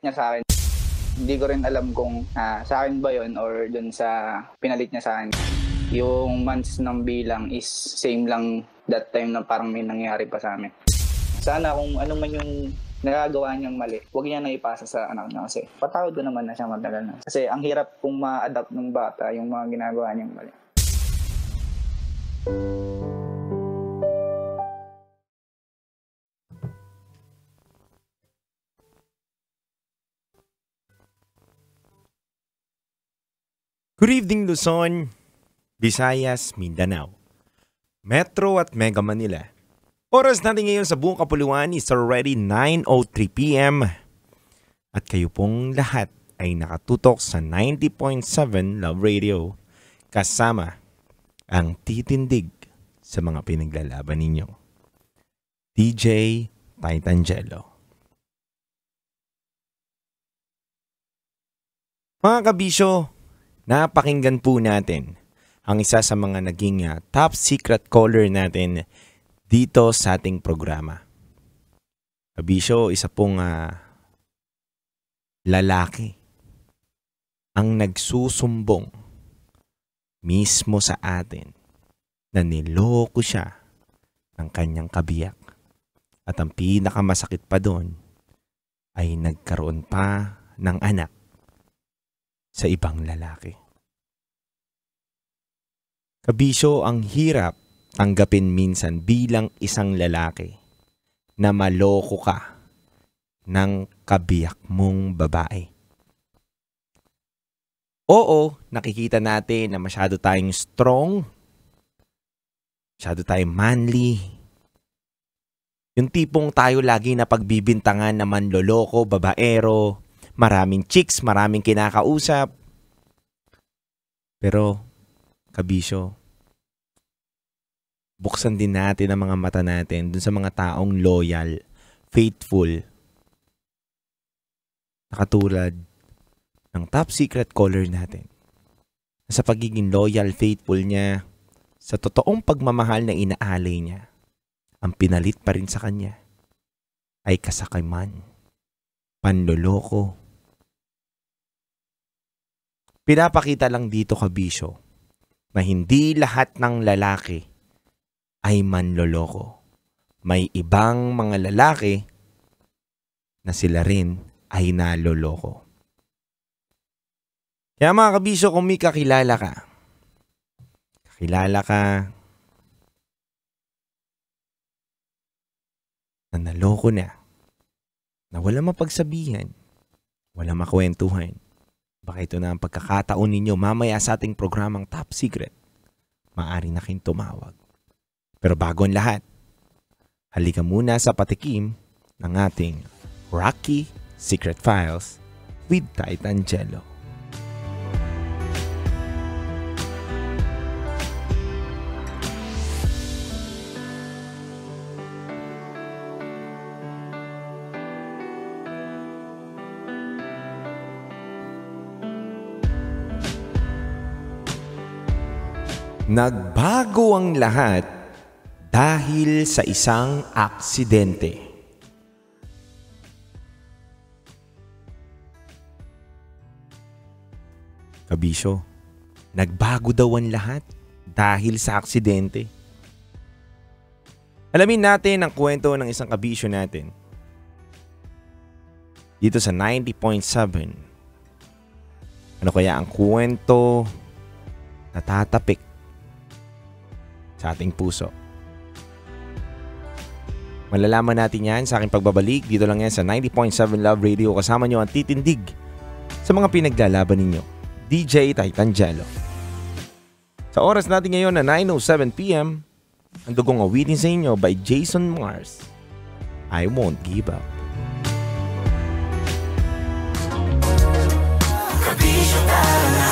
niya sa akin. Hindi ko rin alam kung sa akin ba yun or dun sa pinalit niya sa akin. Yung months ng bilang is same lang that time na parang may nangyari pa sa amin. Sana kung ano man yung nagagawa niyang mali, huwag niya na ipasa sa anak niya kasi patawad ko naman na siya matagal na. Kasi ang hirap kung ma-adapt ng bata yung mga ginagawa niyang mali. Good evening Luzon, Visayas, Mindanao, Metro at Mega Manila. Oras natin ngayon sa buong kapuluan is already 9:03 p.m. At kayo pong lahat ay nakatutok sa 90.7 Love Radio kasama ang titindig sa mga pinaglalaban ninyo. DJ Titangelo. Mga kabisyo, napakinggan po natin ang isa sa mga naging top secret caller natin dito sa ating programa. Kabisyo, isa pong lalaki ang nagsusumbong mismo sa atin na niloko siya ng kanyang kabiyak. At ang pinakamasakit pa doon ay nagkaroon pa ng anak sa ibang lalaki. Kabisyo, ang hirap tanggapin minsan bilang isang lalaki na maloko ka ng kabiyak mong babae. Oo, nakikita natin na masyado tayong strong, masyado tayong manly. Yung tipong tayo lagi na pagbibintangan na manloloko, babaero, maraming chicks, maraming kinakausap. Pero, kabisyo, buksan din natin ang mga mata natin dun sa mga taong loyal, faithful, na katulad ng top secret caller natin. Sa pagiging loyal, faithful niya, sa totoong pagmamahal na inaalay niya, ang pinalit pa rin sa kanya ay kasakiman, panloloko. Pinapakita lang dito, kabisyo, na hindi lahat ng lalaki ay manloloko. May ibang mga lalaki na sila rin ay naloloko. Kaya mga kabisyo, kung may kakilala ka na naloko na wala mapagsabihan, wala makwentuhan, baka ito na ang pagkakataon ninyo mamaya sa ating programang Top Secret. Maaari na kayong tumawag. Pero bago ang lahat, halika muna sa patikim ng ating Rocky Secret Files with Titangelo. Nagbago ang lahat dahil sa isang aksidente. Kabisyo, nagbago daw ang lahat dahil sa aksidente. Alamin natin ang kwento ng isang kabisyo natin dito sa 90.7. Ano kaya ang kwento na tatapik sa ating puso? Malalaman natin yan sa aking pagbabalik. Dito lang yan sa 90.7 Love Radio. Kasama nyo ang titindig sa mga pinaglalaban ninyo, DJ Titangelo. Sa oras natin ngayon na 9:07 p.m., ang dugong awitin sa inyo by Jason Mars, I Won't Give Up. Kabisyo tara na.